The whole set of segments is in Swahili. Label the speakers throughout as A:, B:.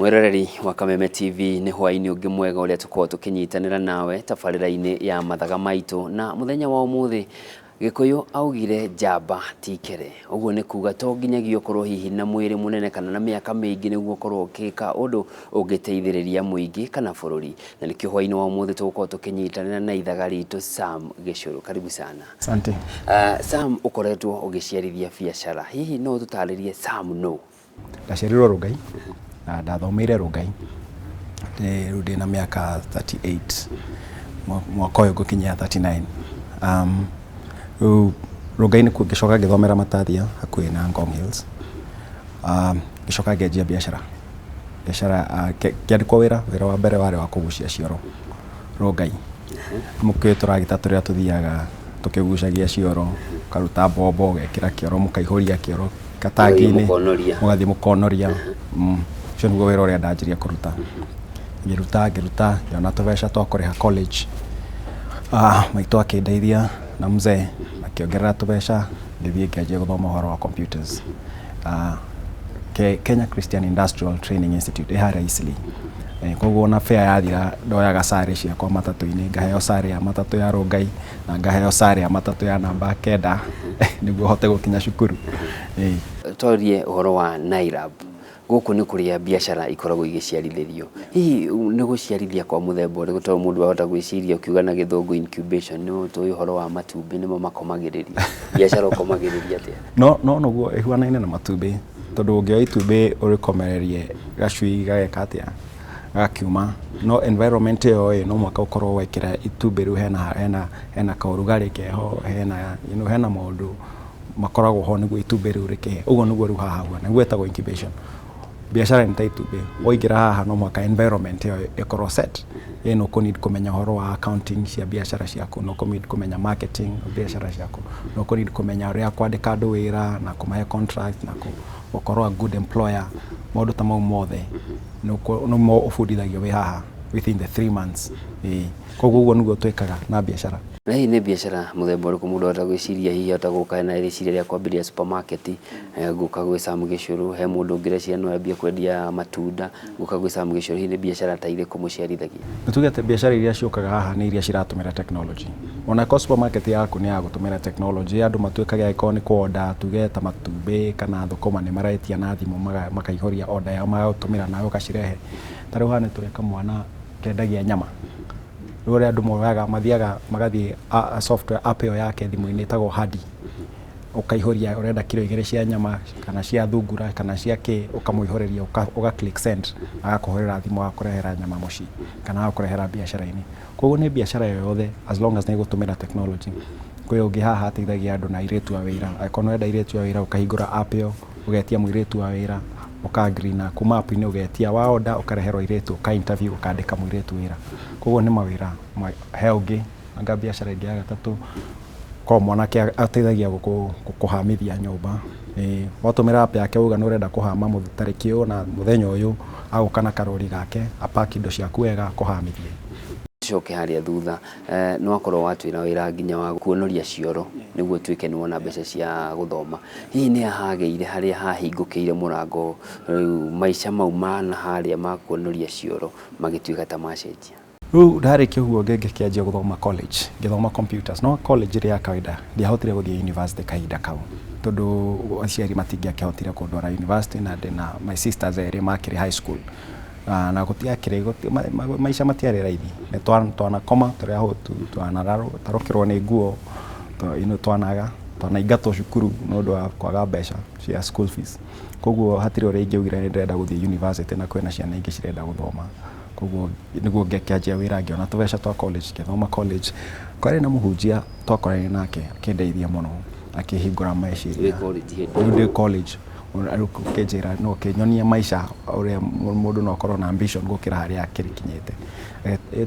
A: Mweroreri wa Kameme TV ni hwaini ungi mwega uria tukorwo tukinyitanira nawe tabarira-ini ya Mathaga Maitu, na muthenya wa umuthi Gikuyu augire njamba tikere. Uguo ni kuga to nginyagia ukorwo hihi na mwiri munene kana na miaka mingi niguo ukorwo ukika undu ungiteithiriria muingi kana bururi. Na nikio hwaini wa umuthi tugukorwo tukinyitanira na ithaga ritu Sam Gichuru. Karibu sana.
B: Asante.
A: Sam, ukoretwo ugiciarithia biacara. Hihi no tutaririe Sam no?
B: Ndaciarirwo Rungai na ndathomeire Rungai. Ndi na miaka 38. Mwaka uyu gukinyia 39. Rungai ni kugicoka ngithomera Matathia hakuhi na Ngong Hills. Gicoka ngenjia biacara. Biacara kiandikwo wira wa mbere wari wa kugucia cioro Rungai. Muke turagita turia tuthiaga tukigucagia cioro, karuta bombo gekira kioro mukaihoria kioro katangi-ini mugathi mukonoria. Cio niguo wira uria ndanjiria kuruta. Ngiruta ngiona tubeca twa kuriha college. Maitu akindeithia na mzee akiongerera tubeca ngithii ngianjia guthoma uhoro wa computers. Kenya Christian Industrial Training Institute haria Eastleigh. Koguo na fair yathira ndoyaga sare ciakwa matatu-ini, ngaheo sare ya matatu ya Rungai na ngaheo sare ya matatu ya namba 9 niguo hote gukinya cukuru.
A: Torie uhoro wa Nairab. Guku ni kuria biacara ikoragwo igiciarithirio. Hihi ni guciarithia kwa muthemba uri gutoro mundu ahota gwiciria ukiuga na githungu incubation no to uhoro wa matumbi nimo makomagiriria. Biacara ukomagiriria atia? No
B: guo ihuanaine na matumbi. Tondu ungioya itumbi urikomererie gacui gageka atia gakiuma. No environment yo no mwaka ukorwo wekira itumbi riu hena kaurugari keho, hena maundu makoragwo ho niguo itumbi riu rikihe. Uguo niguo riu haha huana niguo etagwo incubation. Biacara ni taitumbi waingira haha no mwaka environment yo ikorwo set. No kunid kumenya horo wa accounting cia biacara ciaku, no kunid kumenya marketing biacara ciaku, no kunid kumenya uria kwandika andu wira na kumahe contract na gukorwo a good employer. Maundu ta mau mothe no mo ufundithagio wi haha within the 3 months. Koguo uguo niguo twikaga na biacara.
A: Na hii ni biacara muthemba uriku mundu ahota gwiciria hihi ahota guka na riciria ria kwambiria supermarket, guka gwi Sam Gichuru, he mundu ngireciria no ambia kwendia matunda, guka gwi Sam Gichuru. Hii ni biacara ta iriku muciarithagia?
B: Tugete biacara iria ciukaga haha ni iria ciratumira technology. Ona ko supermarket yaku ni ya gutumira technology, andu matuikaga iko ni kuoda tugeta matumbi kana thukuma ni maraitia na thimu makaihoria order yao magatumira nayo gacirehe. Tariu hane tureka mwana kendagia nyama. Rore andu moyaga mathiaga magathie software app yo yake thimu-ini itago hadi, ukaihoria urenda kilo 2 cia nyama kana cia thungura kana cia ki, ukamuihoreria uga click send agakuhorera thimu agakurehera nyama muci kana agakurehera biacara-ini. Koguo ni biacara yothe as long as ni gutumira technology. Kuyo ungi haha ateithagia andu na iretu wa wira. Akono enda iretu wa wira ukahingura app yo ugetia muiretu wa wira ukagree na kuma app-ini ugetia wa order ukareherwo iretu uka interview ukandika muiretu wira. Koguo ni mawira he ungi anga biacara ingi ya gatatu ko mwanake ateithagia gukuhamithia nyumba. Watumira app yake uga no urenda kuhama mutariki uyu na muthenya uyu agukana karori gake apaki indo ciaku wega kuhamithia.
A: Coke haria thutha no akorwo watwira wira nginya wa kuonoria cioro niguo twike ni wona mbeca cia guthoma. Hihi ni hageire haria hahingukiire murango maisha mau mana haria ma kuonoria cioro magitwika ta macenjia?
B: Riu ndarikio huo ngianjia guthoma college, ngithoma computers. No college ria kawaida ndiahotire guthie university kahinda kau tondu aciari matingiakihotire kundwara university na ndina my sisters eri makiri high school. Na gutia kirego maisha matiari raithi. Ni twana koma turi aho twanararo tarokirwo ni nguo twanaga ingatwo cukuru no ndo kwaga mbeca cia school fees. Koguo hatiri uri ingiugira ni ndenda guthie university na kwena ciana ingi cirenda guthoma. Koguo niguo ngianjia wira ngiona tubeca twa college, ngithoma college kwari na muhunjia twakorane nake akindeithia muno akihingura meciria. Ndi college ukejera no kenyonia maisha uria mundu no korwo na ambition gukira haria akirikinyite.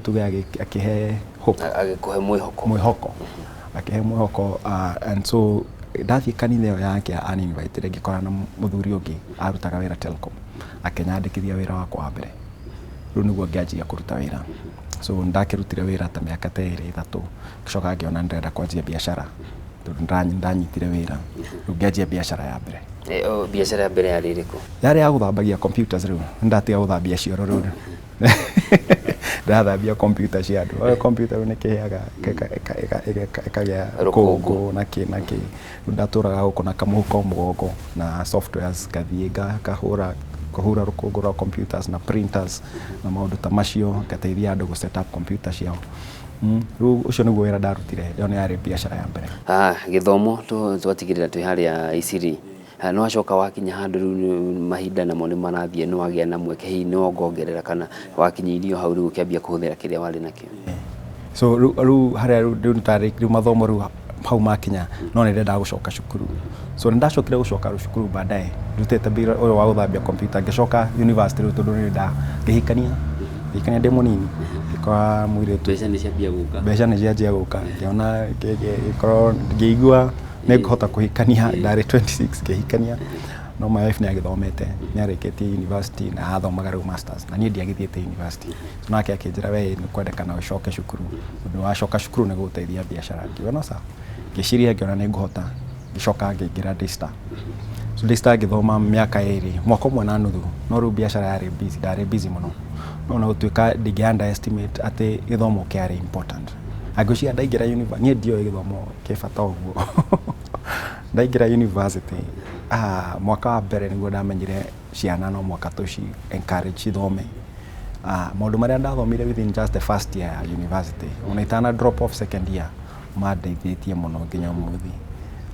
B: Tuge akihe hope,
A: agikuhe
B: mwihoko akihe mwihoko. And so ndathi kanitha yo yake uninvited ngikora na muthuri ungi arutaga wira Telcom akenyandikithia wira wakwa wa mbere. Riu niguo ngianjia kuruta wira. So ndakirutire wira ta miaka 2-3 ngicoka ngiona ndenda kwanjia biacara. ndanyitire wĩra rĩu ngĩanjia biacara ya mbere.
A: Biacara ya mbere yarĩ ĩrĩkũ?
B: Yarĩ ya gũthambagia computers rĩu ndatiga gũthambia cioro rĩu ndathambia computer cia andũ. Computer nĩ kĩheaga ĩkagĩa rũkũngũ na kĩ ndatũraga gũkũ na kamũhuko mũgongo na softwares gathiĩ kũhura rũkũngũ rwa computers na printers na maũndũ ta macio ngateithia andũ gũ set up computer ciao. Rĩu ũcio nĩguo wĩra ndarutire, ĩyo nĩ yarĩ biacara ya mbere.
A: Gĩthomo twatigĩrĩra twĩ harĩa Isiri, no wacoka wakinya handũ rĩu mahinda namo nĩ marathiĩ no wagĩa na mweke hihi no ngongerera kana wakinyĩirio hau rĩu ũkĩambia kũhũthĩra kĩrĩa warĩ nakĩo?
B: So rĩu harĩa rĩu mathomo rĩu hau makinya no nĩ ndendaga gũcoka cukuru. So nĩ ndacokire gũcoka cukuru baadaye ndutĩte wĩra ũyũ wa gũthambia computer ngĩcoka university rĩu tondũ nĩ ngĩhikania ndĩ mũnini ngĩkora mũirĩtu mbeca nĩ cianjia gũka ngĩona ngĩkorwo ngĩigua nĩ ngũhota kũhikania ndarĩ 26 ngĩhikania no my wife nĩ agĩthomete nĩ arĩkĩtie university na athomaga rĩu masters na niĩ ndiagĩthiĩte university so nake akĩnjĩra we nĩ kwendekana ũcoke cukuru ũndũ wacoka cukuru nĩ gũteithia biacara ngiuga no sawa ngĩciria ngĩona nĩ ngũhota ngĩcoka ngĩingĩra Daystar. So Daystar ngĩthoma mĩaka 2 mwaka ũmwe na nuthu no rĩu biacara ndarĩ busy mũno no na gũtuĩka ndingĩ underestimate atĩ gĩthomo kĩarĩ important. Agũcia ndaingĩra university niĩ ndioĩ gĩthomo kĩbata ũguo ndaingĩra university mwaka wa mbere nĩguo ndamenyire ciana no mwaka tũci encourage cithome. Maũndũ marĩa ndathomire within just the first year ya university ona itana drop off second year mandeithĩtie mũno nginya ũmũthĩ.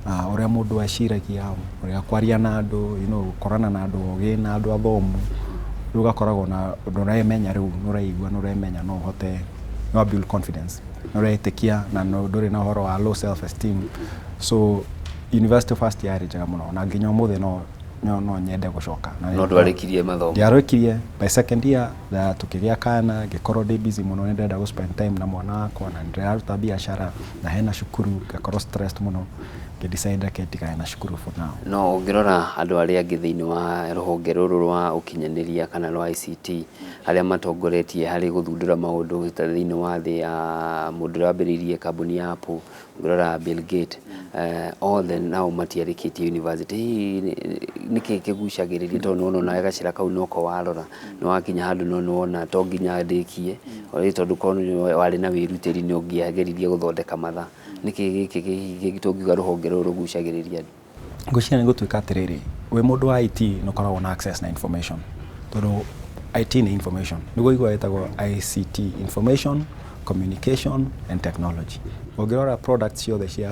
B: Ũrĩa mũndũ aciragia ũrĩa kwaria na andũ gũkorana na andũ ogĩ na andũ athomu rĩu gakoragwo na ũndũ ũremenya rĩu nũraigua nũremenya no ũhote no build confidence nũretĩkia na ndũrĩ na ũhoro wa low self esteem. So university first year njega mũno na nginya ũmũthĩ no nyende gũcoka
A: no ndwarĩkirie mathomo.
B: Ndiarĩkirie by second year tukĩgĩa kana ngĩkorwo ndĩ busy mũno nĩ ndenda gũ spend time na mwana wakwa na ndĩraruta biacara na hena cukuru ngakorwo stressed mũno ngĩdecide kĩtigane na cukuru for now.
A: No ũngĩrora andũ arĩa angĩ thĩinĩ wa rũhonge rũrũ rwa ũkinyanĩria kana rwa ICT arĩa matongoretie harĩ gũthundũra maũndũ thĩinĩ wa thĩ ya mũndũ ũrĩa wambĩrĩirie kambuni ya Apple ũngĩrora Bill Gates othe nao matiarĩkĩtie university. Nĩkĩ kĩgucagĩrĩria tondũ nona gacĩra kau noko warora nĩ wakinya handũ no wona to nginya ndĩkie tondũ korwo warĩ na wĩrutĩri nĩ ũngĩageririe gũthondeka mathaa. Nĩkĩ gĩkĩ tũngiuga rũhonge rũrũ rũgucagĩrĩria andũ?
B: Ngwĩciria nĩ gũtuĩka atĩrĩrĩ wĩ mũndũ wa IT nĩ ũkoragwo na access na information tondũ IT nĩ information nĩguo igua ĩtagwo ICT, information communication and technology. Ũngĩrora products ciothe cia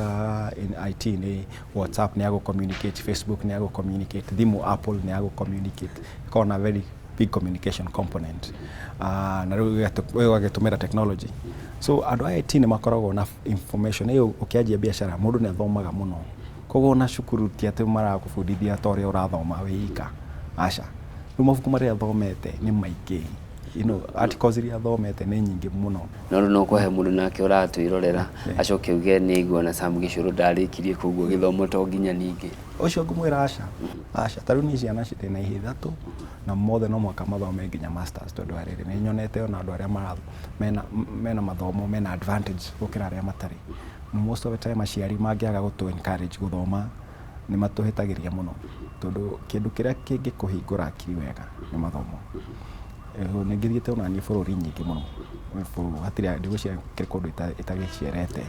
B: IT nĩ WhatsApp nĩ agũ communicate, Facebook nĩ agũ communicate, thimũ Apple nĩ agũ communicate, ĩkoragwo na very big communication component na rĩu ũgagĩtũmĩra technology. So andũ a IT nĩ makoragwo na information ĩyo ũkĩanjia biacara mũndũ nĩ athomaga mũno koguo na cukuru ti atĩ maragũbundithia ta ũrĩa ũrathoma wĩika aca rĩu mabuku marĩa athomete nĩ maingĩ articles iria athomete nĩ nyingĩ mũno
A: no rĩu no kũhe mũndũ nake ũratwĩrorera acoke uge nĩ igua na Sam Gichuru ndarĩkirie koguo gĩthomo to nginya ningĩ
B: ũcio ngũmwĩra aca ta rĩu nĩ ciana cirĩ na ithatũ na mothe no mwaka mathome nginya masters tondũ harĩrĩ nĩ nyonete ona andũ arĩa mena mathomo mena advantage gũkĩra arĩa matarĩ. Most of the time aciari mangĩaga gũtũ encourage gũthoma nĩ matũhĩtagĩria mũno tondũ kĩndũ kĩrĩa kĩngĩkũhingũra akiri wega nĩ mathomo. Nĩ ngĩthiĩte ona niĩ bũrũri nyingĩ mũno hatirĩ ndigũcia kũndũ itagĩciarete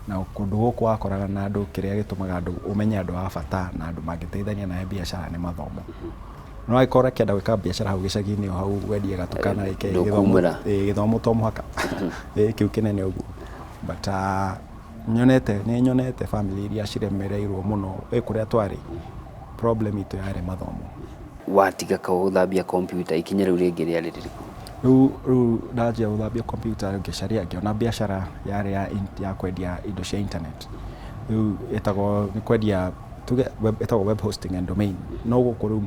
B: na kũndũ gũkũ wakoraga na andũ kĩrĩa gĩtũmaga andũ ũmenye andũ a bata na andũ mangĩteithania na biacara nĩ mathomo. No agĩkorwo kĩenda gwĩka biacara hau gĩcagi-inĩ o hau wendie gatukana gĩthomo to mũhaka kĩu kĩnene ũguo but nĩ nyonete family iria ciremereirwo mũno kũrĩa twarĩ problem itũ yarĩ mathomo.
A: Watiga gũthambia computer ikinya rĩu rĩngĩ rĩarĩ rĩrĩkũ?
B: Rĩu ndanjia gũthambia computer ngĩcaria ngĩona biacara yarĩ ya kwendia indo cia internet. Rĩu ĩtagwo nĩ kwendia ĩtagwo web hosting and domain no gũkũ rĩu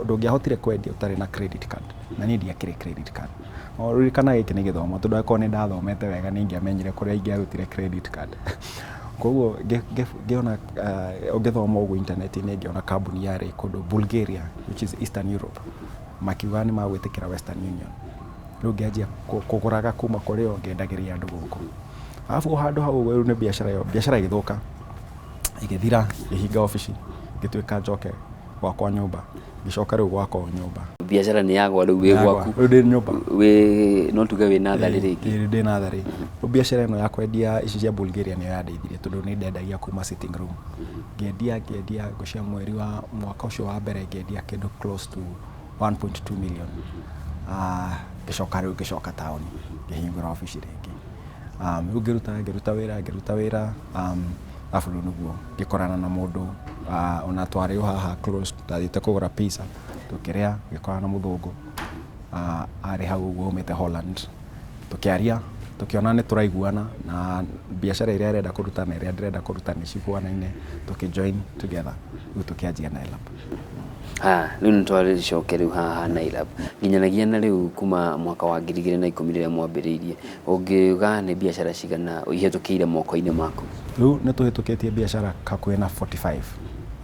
B: ndũngĩahotire kwendia ũtarĩ na credit card na niĩ ndiakĩrĩ credit card. Rĩu kana gĩkĩ nĩ gĩthomo tondũ angĩkorwo nĩ ndathomete wega nĩ ingĩamenyire kũrĩa ingĩarutire credit card. Koguo ngĩona ũngĩthoma ũguo internet-inĩ ngĩona kambuni yarĩ kũndũ Bulgaria which is Eastern Europe makiuga nĩ magwĩtĩkĩra Western Union. Rĩu ngĩanjia kũgũraga kuma kũrĩ o ngĩendagĩria andũ gũkũ. Alafu handũ hau rĩu nĩ biacara ĩgĩthũka igithira ihinga office gituika njoke gwakwa nyumba gicoka riu gwakwa nyumba
A: biacara ni yagwa riu wi gwaku
B: ndi nyumba
A: wi no tuge wi nathari ringi
B: ndi nathari biacara ino ya kwendia ici cia Bulgaria ni yandeithirie tondu ni ndendagia kuma sitting room ngendia gucia mweri wa mwaka ucio wa mbere ngendia kindu close to 1.2 million gicoka town ngihingura office ringi ngeruta wira afu nuguo gikorana na mundu ona twari haha close tathite kugura pizza tukiria gikorana na muthungu ari hau umete Holland tukiaria tukiona ni turaiguana na biacara iria arenda kuruta na iria ndirenda kuruta ni ciguanaine tukijoin together tukianjia na lab
A: riu nitwari cokeru haha Nailab nginyanagia na riu kuma mwaka wa 2010 mwambiriirie ungiuga ni biacara cigana ihitukiire moko-ini maku
B: riu nituhitukitie biacara kakuwe na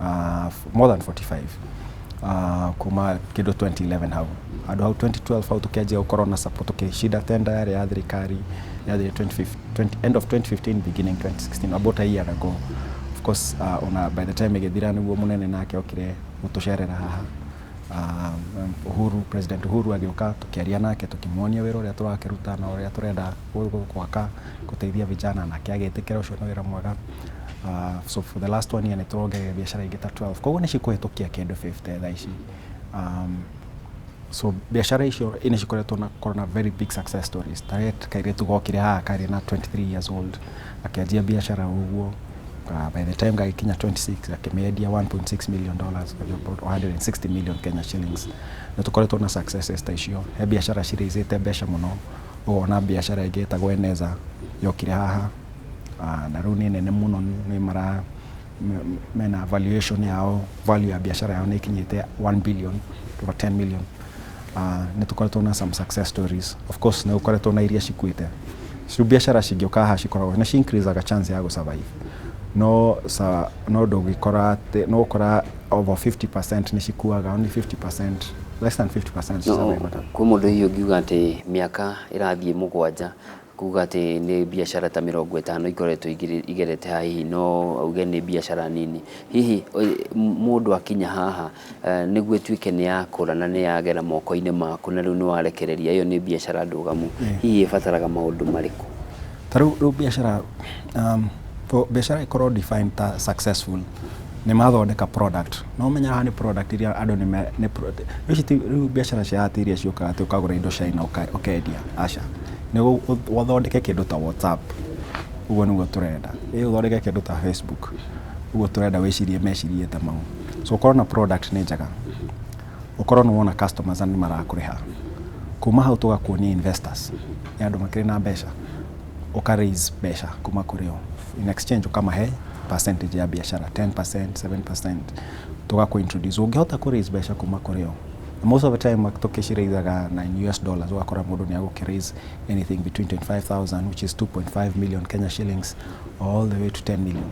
B: 45 more than 45 kuma kido 2011 hau adu hau 2012 hau tukianjia gukorwo na support tukishida tender ya thirikari ya 2015 end of 2015 beginning 2016 about a year ago. Of course by the time igethira niguo munene nake okire gutucerera haha President Uhuru agioka tukiaria nake tukimuonia wira uria turakiruta na uria turenda gwaka guteithia vijana nake agetikira ucio no wira mwega. So for the last 1 year niturongerera biacara ingita 12 koguo ni cikuhitukia kendo 50 thaa ici. So biacara icio ine cikoretwo na corona very big success stories. Target kairetu gokire haha kari na 23 years old akianjia biacara uguo by the time gakinya 26 akimedia 1.6 million dollars about 160 million Kenya shillings. Nitukoretwo na successes ta icio he biacara cirizite mbeca muno ona biacara ingi ta gweneza yokire haha na riu ni nene muno ni mara mena valuation yao value ya biacara yao ni kinyite 1 billion to 10 million. Nitukoretwo na some success stories. Of course nitukoretwo na iria cikuite biacara cingioka haha cikoragwo na increase aga chance ya survive no ndugikora no ukora over 50% ni cikuaga only 50% less than 50% survive.
A: Kwa mundu hiyo ngiuga ati miaka irathie mugwanja kuga ati ni biacara ta 50 ikoretwo igerete hahi no auge ni biacara nini hihi mundu akinya haha niguo tuike ni yakura na ni yagera moko-ini maku na riu ni warekereria iyo ni biacara ndugamu hihi ibataraga maundu mariku
B: taru biacara biacara ikorwo defined ta successful ni mathondeka product no menya haha ni product iria andu ni riu biacara cia atiria cioka ati ukagura indo China ukendia aca ni wathondeke kindu ta WhatsApp uguo niguo turenda uthondeke kindu ta Facebook uguo turenda wicirie mecirie ta mau so ukorwo na product ni njega ukorwo ni wona customers ni marakuriha kuma hau tugakuonia investors andu makiri na mbeca ukaraise mbeca kuma kurio in exchange ukamahe percentage ya biashara 10% 7% tugaku introduce ungehota ku raise mbeca kuma kurio most of the time tukishiraithaga na US dollars wakora mundu ni agukiraise anything between 25,000 which is 2.5 million Kenya shillings all the way to 10 million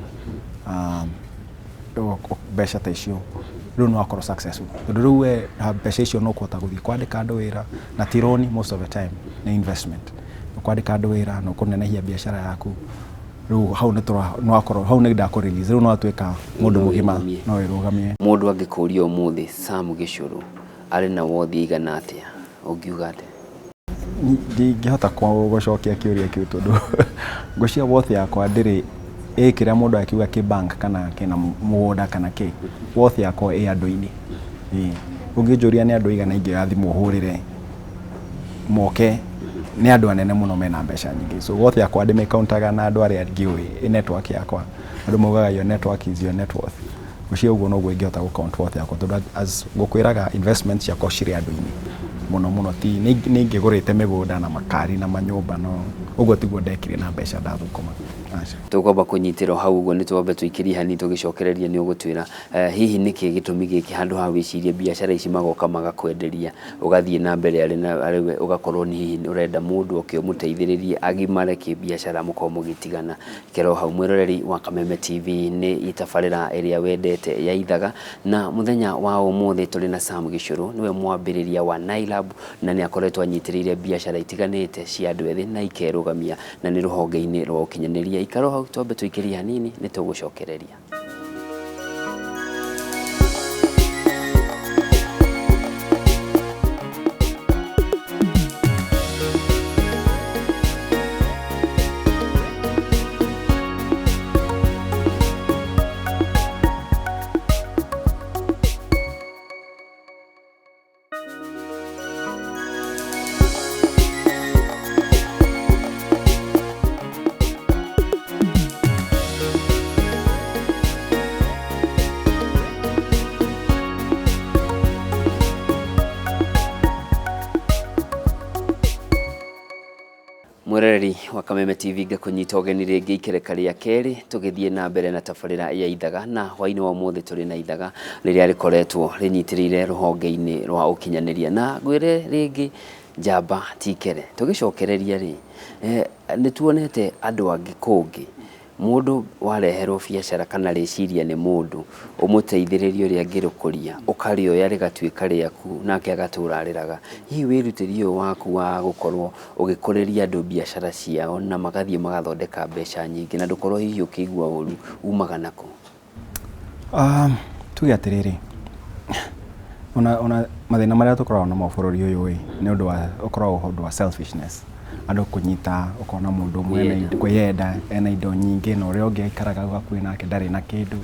B: mbeca ta icio riu no akoro successful riu we mbeca icio no kuhota guthii kwandika andu wira na tironi most of the time ni investment kwandika andu wira no kunenehia biashara yaku riu hau no akoro hau ni ndako release riu no atuika mundu mugima no irugamie
A: mundu angikuria umuthi Sam Gichuru ari na wothi igana atia ungiuga ati
B: ngihota gucokia kiuria kiu tondu ngucia wothi yakwa ndiri kiria mundu akiuga ki bank kana kina mugunda kana ki wothi yakwa andu-ini ungijuria ni andu igana ingi ya thimu hurire moke ni andu anene muno mena mbeca nyingi so wothi yakwa ndi countaga na andu aria ngiui network yakwa andu mogaga yo network is your net worth gucia uguo no gwingihota gu count worth yakwa tondu as gukwiraga investments yakwa ciri andu-ini muno ti ni ngigurite migunda na makari na manyumba no uguo tiguo ndekire na mbeca ndathukuma
A: tukwamba kunyitiro hau uguo ni twambe tuikirie hani tugicokereria ni ugutwira hihi niki gitumi giki handu ha wicirie biacara ici magoka magakwenderia ugathie na mbere ariwe ugakorwo ni hihi urenda mundu ukimuteithiririe agimare ki biacara muko mugitigana kero hau mwiroreri wa Kameme TV ni itafarira iria wendete yaithaga na muthenya wa umuthi tuli na Sam Gichuru niwe mwambiriria wa Nailab na ni akoretwo anyitiriire biacara itiganite cia andu ethi na ikerugamia na ni ruhonge-ini rwa ukinyaniria ikaro hau twambe tuikiria hanini ni tugucokereria. Mwereri wa Kameme TV gakunyita ũgeni rĩngĩ ikereka rĩa kerĩ tũgĩthiĩ na mbere na tabarĩra ya ithaga, na hwainĩ wa ũmũthĩ tũrĩ na ithaga rĩrĩa rĩkoretwo rĩnyitĩrĩire rũhonge-inĩ rwa ũkinyanĩria, na ngwĩre rĩngĩ njamba ti ikere. Tũgĩcokereria rĩ, nĩ tuonete andũ angĩ kũngĩ mũndũ wareherwo biacara kana rĩciria nĩ mũndũ ũmũteithĩrĩrio rĩa ngĩrũkũria ũkarĩoya rĩgatuĩka rĩaku nake agatũra arĩraga. Hihi wĩrutĩri ũyũ waku wa gũkorwo ũgĩkũrĩria andũ biacara ciao na magathiĩ magathondeka mbeca nyingĩ na ndũkorwo hihi ũkĩigua ũru umaga nako?
B: Tuge atĩrĩrĩ, ona mathĩna marĩa tũkoragwo namo bũrũri ũyũ nĩ ũndũ wa ũkoragwo ũndũ wa selfishness. Andũ kũnyita ũkona mũndũ ũmwe kwĩyenda ena indo nyingĩ na ũrĩa ũngĩ aikaraga hakuhĩ nake ndarĩ na kĩndũ.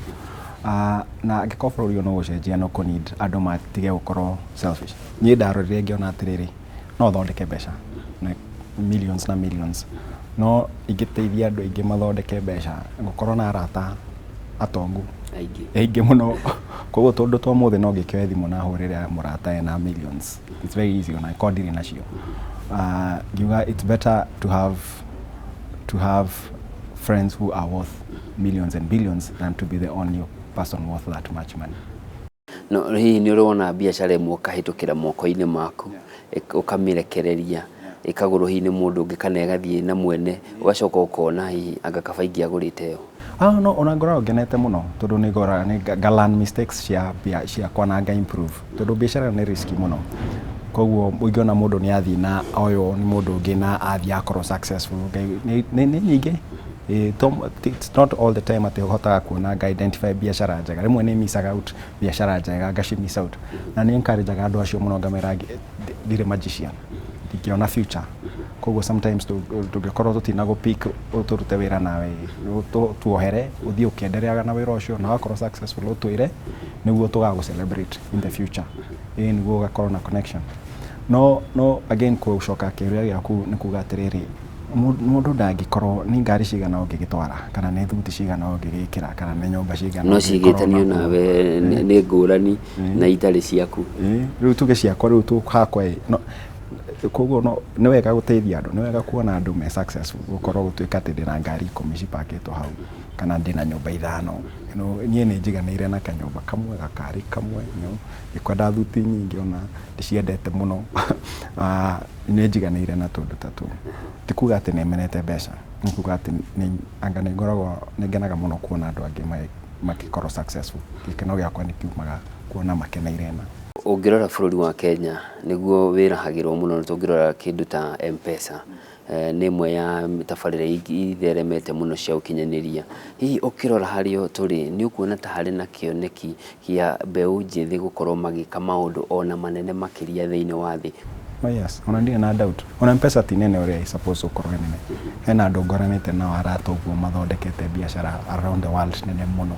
B: Na angĩkorwo bũrũri ũyũ no gũcenjia no kũ-need andũ matige gũkorwo selfish. Niĩ ndarorire ngĩona atĩrĩrĩ, no thondeke mbeca millions na millions, no ingĩteithia andũ aingĩ mathondeke mbeca gũkorwo na arata atongu aingĩ mũno. Koguo tondũ twa mũthĩ no ngĩkĩoe thimũ na hũrĩre mũrata ena millions. It's very easy ona ĩkorwo ndirĩ nacio. It's better to have friends who are worth millions and billions than to be the only person worth that much money.
A: No, hihi nĩ ũrona biacara ĩmwe ũkahĩtũkĩra moko-inĩ maku ũkamĩrekereria ĩkagũrwo hihi nĩ mũndũ ũngĩ kana ĩgathiĩ na mwene ũgacoka ũkona hihi anga kaba ingĩ agũrĩte yo?
B: No, ona ngoragwo ngenete mũno tondũ nĩ learn mistakes ciakwa na improve tondũ biacara nĩ risky mũno. Koguo ũngĩona mũndũ nĩ athiĩ na oyo nĩ mũndũ ũngĩ na athiĩ akorwo successful nĩ nyingĩ. It's not all the time atĩ ũhotaga kuona identify biacara njega. Rĩmwe nĩ miss out biacara njega ngaci miss out, na nĩ encourage andũ acio mũno ngamera ndirĩ magician, ndingĩona future. Koguo sometimes tũngĩkorwo tũtina gũ-pick tũrute wĩra nawe tuohere ũthiĩ ũkĩendereaga na wĩra ũcio na wakorwo successful ũtwĩre nĩguo tũgagũ-celebrate in the future. Nĩguo ũgakorwo na connection. No again gũcoka kĩũria gĩaku nĩ kuga atĩrĩrĩ, mũndũ ndangĩkorwo nĩ ngari cigana ũngĩgĩtwara kana nĩ thuti cigana ũngĩgĩkĩra kana nĩ nyũmba cigana
A: no cigĩtanio nawe nĩ ngũrani na itarĩ ciaku.
B: Rĩu tuge ciakwa rĩu tũhakwa koguo nĩ wega gũteithia andũ, nĩ wega kuona andũ me successful, gũkorwo gũtuĩka atĩ ndĩna ngari 10 cipakĩtwo hau kana ndĩna nyũmba 5. Niĩ nĩ njiganĩire na kanyũmba kamwe gakari kamwe, ngĩkwenda thuti nyingĩ ona ndĩciendete mũno. Nĩ njiganĩire na tũndũ ta tũu. Ti kuga atĩ nĩ menete mbeca, nĩ kuga atĩ anga nĩ ngoragwo nĩ ngenaga mũno kuona andũ angĩ makĩkorwo successful. Gĩkeno gĩakwa nĩ kiumaga kuona makeneire na
A: ũngĩrora bũrũri wa Kenya nĩguo wĩrahagĩrwo mũno. Tũngĩrora kĩndũ ta M-Pesa nĩ ĩmwe ya tabarĩra itheremete mũno cia ũkinyanĩria. Hihi ũkĩrora harĩa tũrĩ nĩ ũkuona ta harĩ na kĩoneki kĩa mbeũ njĩthĩ gũkorwo magĩka maũndũ ona manene makĩria thĩinĩ wa thĩ?
B: Yes, ona ndirĩ na doubt. Ona M-Pesa ti nene ũrĩa suppose ũkorwo nene. Hena andũ ngoranĩte nao arata ũguo mathondekete biacara around the world nene mũno.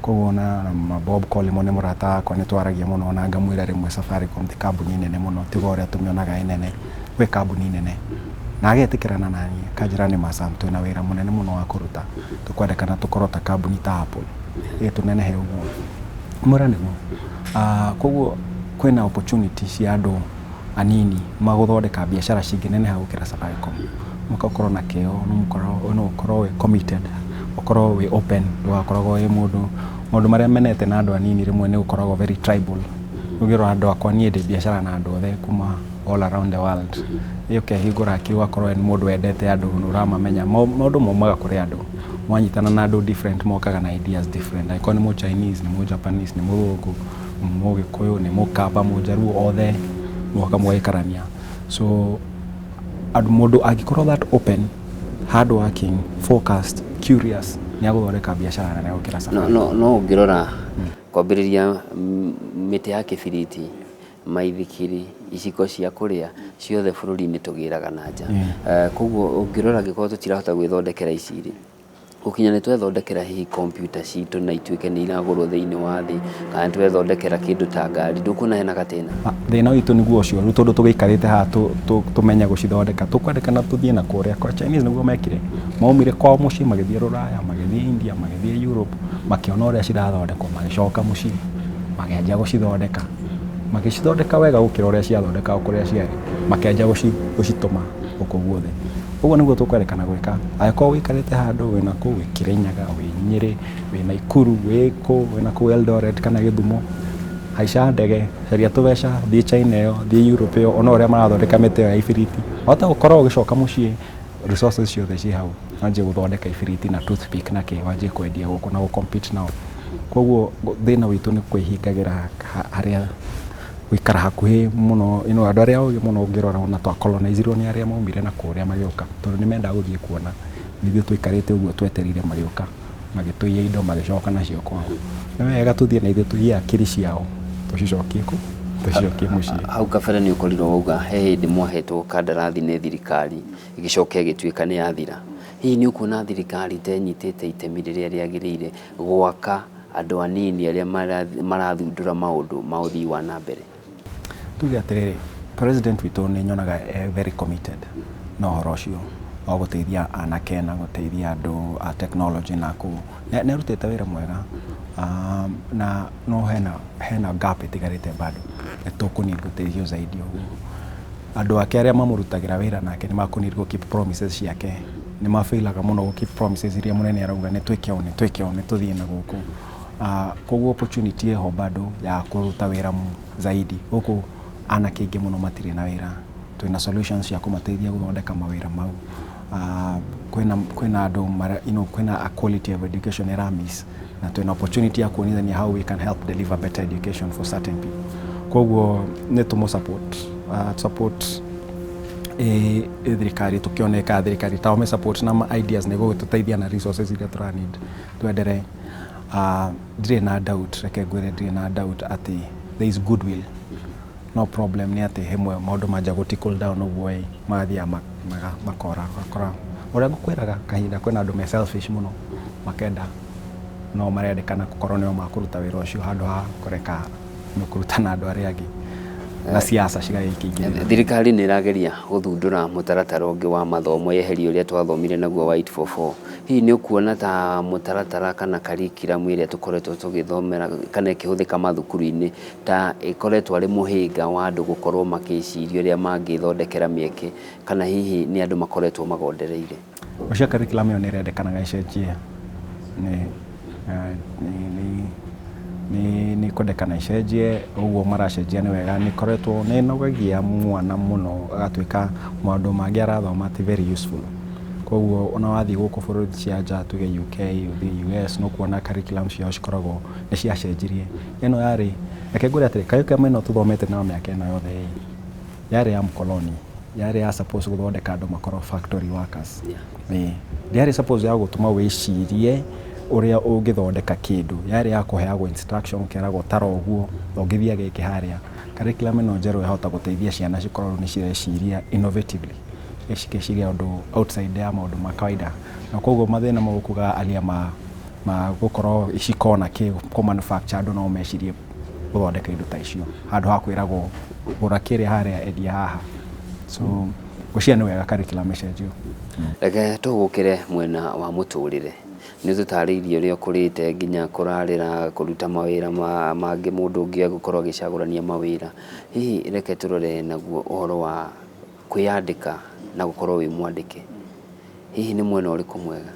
B: Koguo na Bob Collymore nĩ mũrata wakwa nĩ twaragia mũno, ona ngamwĩra rĩmwe Safaricom ti kambuni nene mũno tiga ũrĩa tũmĩonaga nene, gwĩ kambuni nene. Na agetĩkĩrana na niĩ kanjĩra nĩ ma Sam twĩna wĩra mũnene mũno wa kũruta, tũkwendekana tũkorwo ta kambuni ta Apple tũnenehe ũguo mwĩra nĩguo. Koguo kwĩna opportunity cia andũ anini magũthondeka biacara cingĩneneha gũkĩra Safaricom. Mũkorwo na kĩo, ũkorwo wĩ committed, ũkorwo wĩ open, ndũgakoragwo wĩ mũndũ marĩa menete na andũ anini rĩmwe nĩ ũkoragwo very tribal. Ũngĩrora andũ akwa niĩ ndĩ biacara na andũ othe kuma all around the world. Ũkehingũra akĩ ũgakorwo nĩ mũndũ wendete andũ na ũramamenya. Maũndũ maumaga kũrĩ andũ, mwanyitana na andũ different mokaga na ideas different. Angĩkorwo nĩ Chinese, nĩ Japanese, nĩ Mũthũngũ, nĩ Mũgĩkũyũ, nĩ Mũkamba, Mũjaruo, othe moka mũgaikarania. So mũndũ angĩkorwo that open, hard working, focused, curious, nĩ agũthondeka biacara nene gũkĩra Safaricom.
A: No ũngĩrora kwambĩrĩria mĩtĩ ya kĩbiriti, maithikiri, iciko cia kũrĩa ciothe bũrũri-inĩ tũgĩraga na nja. Koguo ũngĩrora angĩkorwo tũtirahota gwĩthondekera ici rĩ, gũkinya nĩ twethondekera hihi kompiuta citũ na ituĩke nĩ iragũrwo thĩinĩ wa thĩ, kana twethondekera kĩndũ ta ngari, ndũkuona hena gatĩna? Thĩna
B: witũ nĩguo ũcio, rĩu tondũ tũgĩikarĩte haha tũmenya gũcithondeka, tũkwendekana tũthiĩ na kũrĩa kwa Chinese. Nĩguo mekire, maumire kwao mũciĩ magĩthiĩ Rũraya, magĩthiĩ India, magĩthiĩ Europe, makĩona ũrĩa cirathondekwo, magĩcoka mũciĩ makĩanjia gũcithondeka, magĩcithondeka wega gũkĩra ũrĩa ciathondekagwo kũrĩa ciarĩ, makĩanjia gũcitũma gũkũ guothe. Uguo niguo tukwerekana gwika agĩkorwo wikarĩte handũ wĩna kũu Kirinyaga wĩ Nyeri wĩna Ikuru wĩkũ wĩna kũu Eldoret kana Gĩthumo haica ndege caria tũbeca thiĩ China ĩyo thiĩ Europe ĩyo ona ũrĩa marathondeka mĩtĩ ĩyo ya ibiriti hota gũkorwo ũgĩcoka mũciĩ resources ciothe ciĩ hau wanjie gũthondeka ibiriti na toothpick na kĩ wanjie kwendia gũkũ na gũ-compete nao. Koguo thĩna witũ nĩ kwĩhingagĩra harĩa gwĩkara hakuhĩ mũno andũ arĩa ũgĩ mũno ũngĩrora ona twa colonizirwo nĩ arĩa maumire na kũrĩa magĩũka tondũ nĩ mendaga gũthiĩ kuona ithuĩ tũikarĩte ũguo twetereire magĩũka magĩtũiya indo magĩcoka nacio kwao. Nĩ wega tũthiĩ na ithuĩ tũiye akiri ciao tũcicokie mũciĩ.
A: Hau kabere nĩ ũkorirwo wauga he hĩndĩ mwahetwo kandarathi nĩ thirikari ĩgĩcoka ĩgĩtuĩka nĩ yathira. Hihi nĩ ũkuona thirikari tenyitĩte itemi rĩrĩa rĩagĩrĩire gwaka andũ anini arĩa marathundũra maũndũ ma ũthii wa na mbere?
B: Tuge atĩrĩrĩ, president witũ nĩ nyonaga very committed na ũhoro ũcio wa gũteithia anake na gũteithia andũ a technology na nĩ arutĩte wĩra mwega na no hena gap ĩtigarĩte bado nĩ tũkũnid gũteithio zaidi ũguo. Andũ ake arĩa mamũrutagĩra wĩra nake nĩ makũnid gũ keep promises ciake nĩ mafailaga mũno gũ keep promises iria mũnene arauga nĩ twĩke nĩ tũthiĩ na gũkũ. Koguo opportunity eho bado ya kũruta wĩra zaidi gũkũ anake aingĩ mũno matirĩ na wĩra twĩna solutions cia kũmateithia gũthondeka mawĩra mau. Kwĩna andũ kwĩna a quality of education ĩramiss na twĩna opportunity ya kuonithania how we can help deliver better education for certain people. Koguo nĩ tũmũ support thirikari tukioneka thirikari taume support na ideas nĩguo tũteithia na resources iria tũranid twendere. Ndirĩ na doubt reke ngwĩre ndirĩ na doubt atĩ there is goodwill no problem nĩ atĩ hemwe maũndũ manja gũ tickle down ũguo mathiĩ makora ũrĩa ngũkwĩraga kahinda kwĩna andũ me selfish mũno makenda no marendekana gũkorwo nĩo makũruta wĩra ũcio handũ ha kũreka nĩ kũruta na andũ arĩa angĩ na siasa cigagĩkĩingĩrĩra. Thirikari
A: nĩ ĩrageria gũthundũra mũtaratara ũngĩ wa mathomo yeheria ũrĩa twathomire naguo wa 844. Hihi nĩ ũkuona ta mũtaratara kana curriculum ĩrĩa tũkoretwo tũgĩthomera kana ĩkĩhũthĩka mathukuru-inĩ ta ĩkoretwo arĩ mũhĩnga wa andũ gũkorwo makĩciria ũrĩa mangĩthondekera mĩeke kana hihi nĩ andũ makoretwo magondereire?
B: Ũcio curriculum ĩyo nĩ ĩrendekanaga ĩcenjie ni kũndekana icenjie ũguo maracenjia nĩ wega nĩ koretwo nĩ nogagia mwana mũno agatuĩka maũndũ mangĩ arathoma ti very useful. Koguo ona wathiĩ gũkũ bũrũri cia nja tuge UK ũthiĩ US no kuona curriculum ciao cikoragwo nĩ ciacenjirie. Ĩno yarĩ reke ngwĩre atĩrĩ curriculum ĩno tũthomete na mĩaka ĩno yothe yarĩ ya mkoloni yarĩ ya suppose gũthondeka andũ makorwo factory workers. Yarĩ suppose ya gũtũma wĩcirie ũrĩa ũngĩthondeka kĩndũ yarĩ ya kũheagwo instruction keragwo tara ũguo ũngĩthia gĩkĩ harĩa. Curriculum ĩno njerũ yahota gũteithia ciana cikorwo nĩ cireciria innovatively ĩcikĩciria ũndũ outside ya maũndũ ma kawaida na koguo mathĩna magũkuga alia ma gũkorwo icikona kũ manufacture andũ no mecirie gũthondeka indo ta icio handũ ha kwĩragwo gũra kĩrĩa harĩa endia haha. So gũcia nĩ wega curriculum ĩcenjio.
A: Reke tũgũkĩre mwena wa mũtũrĩre nĩ tũtarĩirie ũrĩa ũkũrĩte nginya kũrarĩra kũruta mawĩra mangĩ mũndũ ũngĩ gũkorwo agĩcagũrania mawĩra. Hihi reke tũrore naguo ũhoro wa kwĩyandĩka na gũkorwo wĩ mwandĩke. Hihi nĩ mwena ũrĩkũ mwega?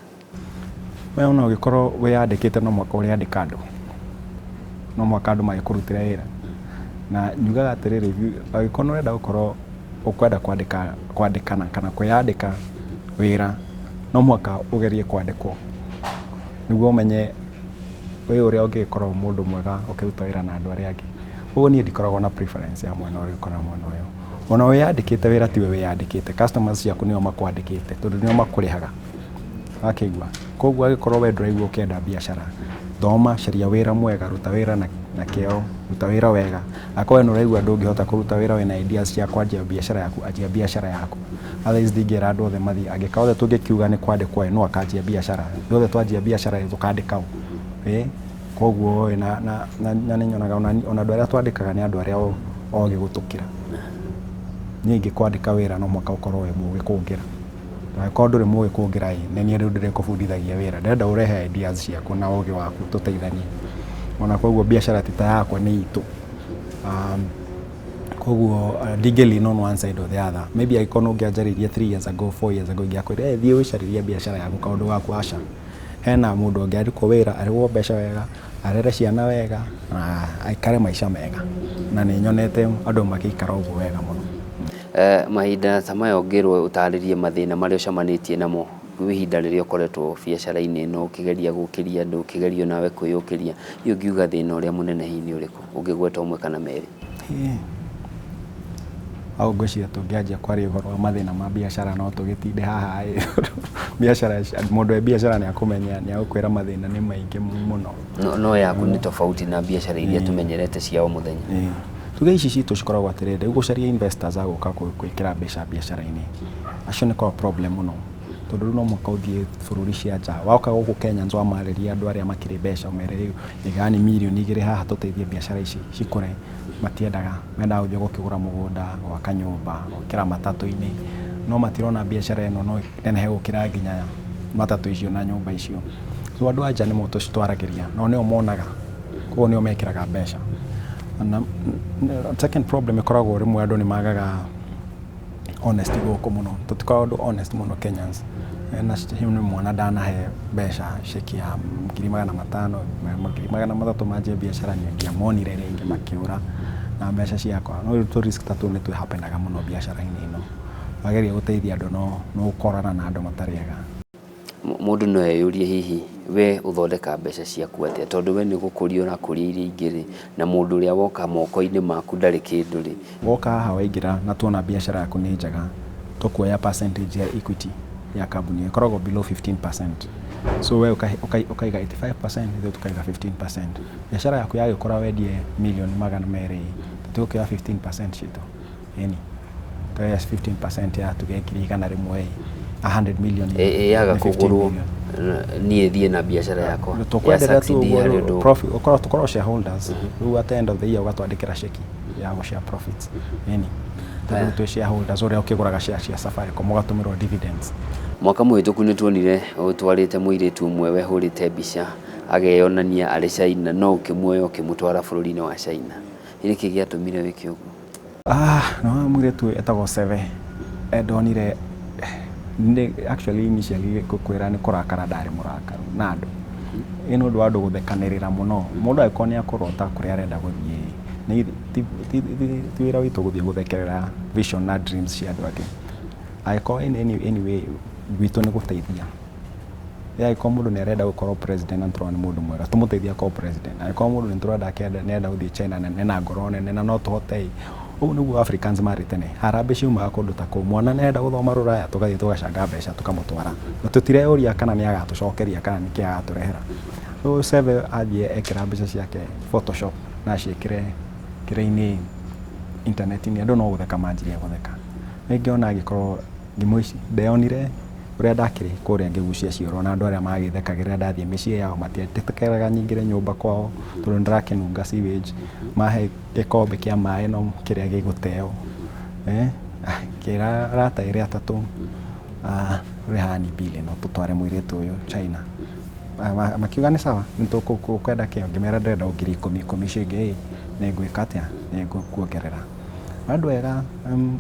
B: Wewe no ũgĩkorwo wĩyandĩkĩte no mwaka ũrĩandĩka andũ no mwaka andũ magĩkũrutĩra wĩra na nyugaga atĩrĩrĩ angĩkorwo ũrenda gũkorwo ũkwenda kwandĩkana kana kwĩyandĩka wĩra no mwaka ũgerie kwandĩkwo nĩguo ũmenye wĩ ũrĩa ũngĩkorwo mũndũ mwega ũkĩruta wĩra na andũ arĩa angĩ. Ũguo niĩ ndikoragwo na preference ya mwena ũrĩkũ na mwena ũyũ. Ona wĩyandĩkĩte wĩra tiwe wĩyandĩkĩte customers ciaku nĩo makwandĩkĩte tondũ nĩo makũrĩhaga wakĩigua. Koguo agĩkorwo we ndũraigua ũkĩenda biacara thoma caria wĩra mwega ruta wĩra na kĩo ruta wĩra wega. Akorwo nĩ ũraigua ndũngĩhota kũruta wĩra wĩna ideas cia kwanjia biacara yaku anjia biacara yaku. Otherwise ndingĩra andũ othe mathiĩ angĩka othe tũngĩkiuga nĩ kwandĩkwo no akanjia biacara othe twanjia biacara tũkandĩka koguo na nĩ nyonaga ona andũ arĩa twandĩkaga nĩ andũ arĩa ogĩ gũtũkĩra. Niĩ ingĩkwandĩka wĩra no mwaka ũkorwo wĩ mũgĩ kũngĩra. Angĩkorwo ndũrĩ mũgĩ kũngĩra nĩ niĩ rĩu ndĩrekũbundithagia wĩra ndĩrenda ũrehe ideas ciaku na ũgĩ waku tũteithanie. Ona koguo biacara ti ta yakwa nĩ itũ. koguo ndingĩlean on one side or the other. Maybe angĩkorwo ũngĩanjarĩria 3 years ago 4 years ago ingĩakwĩra thiĩ wĩcarĩrie biacara yaku kaũndũ gaku aca. Hena mũndũ ũngĩ arĩkwo wĩra arĩhwo mbeca wega arere ciana wega na aikare maica mega na nĩ nyonete andũ magĩikara ũguo wega mũno.
A: Mahinda ta maya ũngĩrwo ũtarĩrie mathĩna marĩa ũcemanĩtie namo ihinda rĩrĩa ũkoretwo biacara-inĩ ĩno ũkĩgeria gũkĩria andũ ũkĩgerio nawe kwĩyũkĩria, ũngiuga thĩna ũrĩa mũnene hihi nĩ ũrĩkũ ũngĩgweta ũmwe kana merĩ?
B: Au ngwĩciria tũngĩanjia kwaria ũhoro wa mathĩna ma biacara no tũgĩtinde haha biacara, mũndũ wa biacara nĩ akũmenya nĩ agũkwĩra mathĩna nĩ maingĩ mũno.
A: No yaku nĩ tofauti na biacara iria tũmenyerete cia o mũthenya.
B: Tuge ici citũ cikoragwo atĩrĩrĩ, ũgũcaria investors agũka gwĩkĩra mbeca biacara-inĩ, acio nĩ kwa problem mũno, tondũ rĩu no mũhaka ũthiĩ bũrũri cia nja. Waũka gũkũ Kenya nja wamarĩria andũ arĩa makĩrĩ mbeca ũmere rĩu igani mirioni 2 haha tũteithie biacara ici cikũre, matiendaga, mendaga gũthiĩ gũkĩgũra mũgũnda, gwaka nyũmba, gwĩkĩra matatũ-inĩ, no matirona biacara ĩno no nenehe gũkĩra nginya matatũ icio na nyũmba icio. So andũ a nja nĩmo tũcitwaragĩria, no nĩo monaga, koguo nĩo mekĩraga mbeca. Second problem ĩkoragwo rĩmwe andũ nĩ magaga honesty gũkũ mũno, tũtikoragwo andũ honest mũno Kenyans. Na nĩ mwana ndanahe mbeca ceki ya 500,000, 300,000 manjie biacara nĩngĩamonire rĩngĩ makĩũra na mbeca ciakwa. No rĩu risk tatu nĩ twĩhapenaga mũno biacara-inĩ ĩno, wageria gũteithia andũ no ũkorana na andũ matarĩega.
A: Mũndũ no eyũrie hihi we ũthondeka mbeca ciaku atĩa, tondũ we nĩ gũkũria ũrakũria iria ingĩ na mũndũ ũrĩa woka moko-inĩ maku ndarĩ kĩndũ rĩ.
B: Woka haha waingĩra na tuona biacara yaku nĩ njega, tũkuoya percentage ya equity ya kambuni ĩkoragwo below 15%. So we ũkaiga 85%, ithuĩ tukaiga 15%. Biacara yaku yagĩkora wendie 200,000 tũkuoya 15% citũ. Eni tuoya 15% ya tuge 100,000 100 million
A: yaga kũgũrwo niĩ thiĩ na biacara yakwa
B: tũkwenderea tu profit, tukorwo shareholders. Rĩu at the end of the year ũgatwandĩkĩra ceki ya share profits. Eni tondũ twĩ shareholders ũrĩa ũkĩgũraga share cia Safaricom ũgatũmĩrwo dividends.
A: Mwaka mũhĩtũku nĩ tuonire ũtwarĩte mũirĩtu ũmwe wehũrĩte mbica ageyonania arĩ China, no ũkĩmuoya ũkĩmũtwara bũrũri-inĩ wa China. Nĩkĩ gĩatũmire wĩke ũguo?
B: No mũirĩtu etagwo Seve ndonire actually initially kwĩra nĩ kũrakara ndarĩ mũrakaru na andũ. Ĩno ũndũ wa andũ gũthekanĩrĩra mũno, mũndũ angĩkorwo nĩ akũrota kũrĩa arenda gũthiĩ, ti wĩra witũ gũthiĩ gũthekerera vision na dreams cia andũ angĩ. Angĩkorwo anyway witũ nĩ gũteithia. Angĩkorwo mũndũ nĩ arenda gũkorwo president na tũrona nĩ mũndũ mwega, tũmũteithie akorwo president. Angĩkorwo mũndũ nĩ tũrenda nĩenda gũthiĩ China na ngoro nene na no tũhote. Ũguo nĩguo Africans marĩ tene. Harambĩ ciumaga kũndũ ta kũu, mwana nĩenda gũthoma rũraya, tũgathiĩ tũgacanga mbeca tũkamũtwara. Na tũtireyũria kana nĩ agatũcokeria kana nĩ kĩ agatũrehera. So Seve athiĩ ekĩra mbeca ciake Photoshop na ciĩkĩre kĩrĩa-inĩ internet-inĩ, andũ no gũtheka manjirie gũtheka. Nĩngĩona agĩkorwo thimũ ici ndeyonire ũrĩa ndakĩrĩ kũrĩa ngĩgucia cioro na andũ arĩa magĩthekagĩrĩra ndathiĩ mĩciĩ yao matietĩkĩraga nyingĩre nyũmba kwao tondũ ndĩrakĩnunga sewage, mahe gĩkombe kĩa maĩ no kĩrĩa gĩgũteo. Kĩra arata ĩrĩ atatũ rehani bili no tũtware mũirĩtu ũyũ China. Makiuga nĩ sawa, nĩ tũkwenda kĩo, ngĩmera ndĩrenda 10,000 cingĩ nĩ ngwĩka atĩa, nĩ ngũkuongerera. Andũ ega,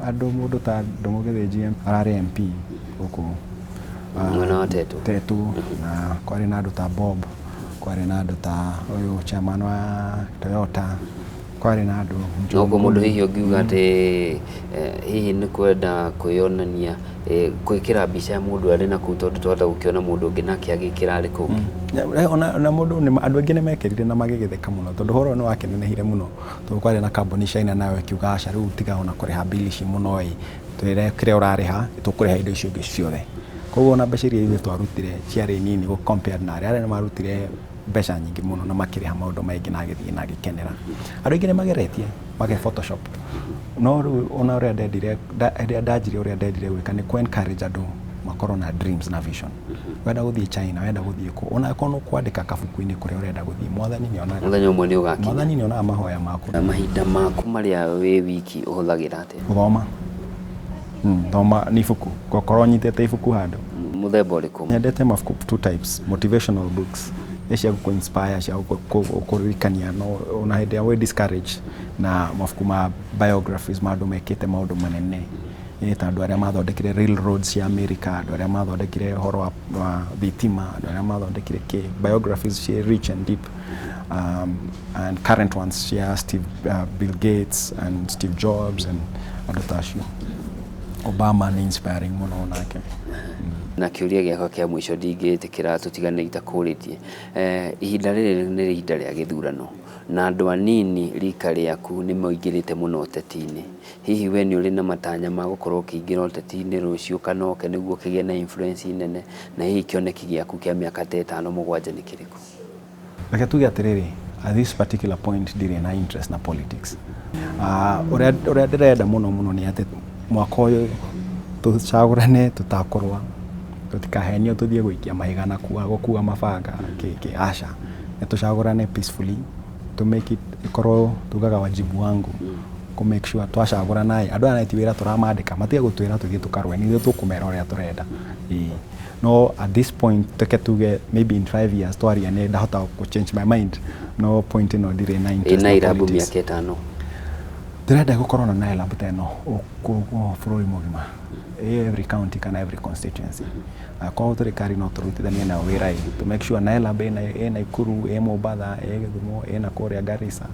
B: andũ mũndũ ta Ndũmũgĩthĩ ararĩ MP gũkũ
A: mwena wa Tetu,
B: na kwarĩ na andũ ta Bob, kwarĩ na andũ ta ũyũ chairman wa Toyota, kwarĩ na andũ
A: ũguo mũndũ hihi ũngiuga atĩ hihi nĩ kwenda kwĩyonania gwĩkĩra mbica ya mũndũ arĩ na kũu, tondũ twahota gũkĩona mũndũ ũngĩ nake agĩkĩra arĩ kũu.
B: Na mũndũ andũ aingĩ nĩ mekĩrire na magĩgĩtheka mũno tondũ ũhoro nĩ wakĩnenehire mũno, tondũ kwarĩ na kambuni China nayo ĩkiuga aca rĩu tiga ona kũrĩha bili ici mũno twĩre kĩrĩa ũrarĩha tũkũrĩha indo icio ingĩ ciothe. Koguo ona mbeca iria ithuĩ twarutire ciarĩ nini gũ compare na arĩa nĩ marutire mbeca nyingĩ mũno na makĩrĩha maũndũ maingĩ na agĩthiĩ na agĩkenera. Andũ aingĩ nĩ mageretie mage Photoshop, no rĩu ona ũrĩa ndendire ndanjire ũrĩa ndendire gwĩka nĩ ku encourage andũ makorwo na dreams na vision. Wenda gũthiĩ China, wenda gũthiĩ kũ, ona akorwo kwandĩka kabuku-inĩ kũrĩa ũrenda gũthiĩ, Mwathani nĩ onaga
A: mũthenya ũmwe nĩ ũgakinya.
B: Mwathani nĩ onaga mahoya maku.
A: Mahinda maku marĩa wĩ wiki ũhũthagĩra atĩa?
B: Gũthoma. Thoma nĩ ibuku, gũkorwo nyitĩte ibuku handũ.
A: Mũthemba ũrĩkũ?
B: Nyendete mabuku 2 types, motivational books cia inspire cia kuririkania no ona hĩndĩ we discourage na mabuku ma biographies ma andũ mekĩte maũndũ manene ta andũ arĩa mathondekire railroads cia America, andũ arĩa mathondekire ũhoro wa thitima, andũ arĩa mathondekire biographies cia rich and deep, and current ones cia Bill Gates and Steve Jobs and andũ ta acio. Obama ni inspiring muno nake.
A: Na kiuria giakwa kia mwisho ndingĩtĩkĩra tũtiganĩte kũrĩtie ihinda rĩrĩ nĩ ihinda rĩa gĩthurano na andũ anini rika rĩaku nĩ moingĩrĩte mũno ũteti-inĩ. Hihi we nĩ ũrĩ na matanya ma gũkorwo ũkĩingĩra ũteti-inĩ rũciũ kana oke nĩguo kĩgĩe na influence nene, na hihi kĩoneki gĩaku kĩa mĩaka 5-7 nĩ kĩrĩkũ?
B: Reke tuge atĩrĩrĩ, at this particular point ndirĩ na interest na politics. Ũrĩa ndĩrenda mũno nĩ atĩ mwaka ũyũ tũcagũrane tũtakorwa tutikahenio tuthie gũikia mahiga na gũkua mabanga aca tũcagũrane peacefully to make it ikorwo tugaga wajibu wangu ku make sure twacagũrana andũ aya ti wĩra tũramandĩka matige gũtwĩra tũthiĩ tũkarwe nĩ tũkũmera ũrĩa tũrenda. No at this point teke tuge maybe in 5 years twaria nĩ ndahota ku change my mind. No point ino ndirĩ na interest na politics.
A: Miaka 5
B: ndĩrenda gũkorwo na naila buteno bũrũri mũgima, every county kana every constituency. Kwa thirikari no tũrutithanie na wĩra to make sure naila ĩ Nakuru, ĩ Mombatha, ĩ Gĩthumo, ĩ na kũrĩa Garissa,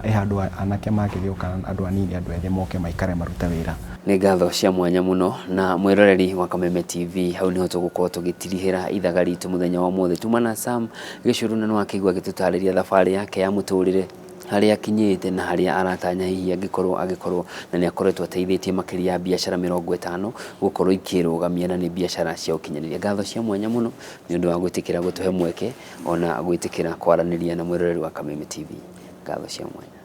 B: ĩ handũ anake makĩgĩũka andũ anini andũ ethĩ moke maikare maruta wĩra.
A: Nĩ ngatho cia mwanya mũno na mwĩroreri wa Kameme TV. Hau niho tũgũkorwo tũgĩtirihĩra ithaga ritũ mũthenya wa ũmũthĩ. Tumana Sam Gichuru na no akĩigua gĩtũtarĩria thabarĩ yake ya mũtũrĩre harĩa akinyĩte na harĩa aratanya hihi agĩkorwo na nĩ akoretwo ateithĩtie makĩria ya biacara 50 gũkorwo ikĩrũgamia na nĩ biacara cia ũkinyanĩria. Ngatho cia mwanya mũno nĩ ũndũ wa gwĩtĩkĩra gũtũhe mweke ona gwĩtĩkĩra kwaranĩria na mwĩroreri wa Kameme TV. Ngatho cia mwanya.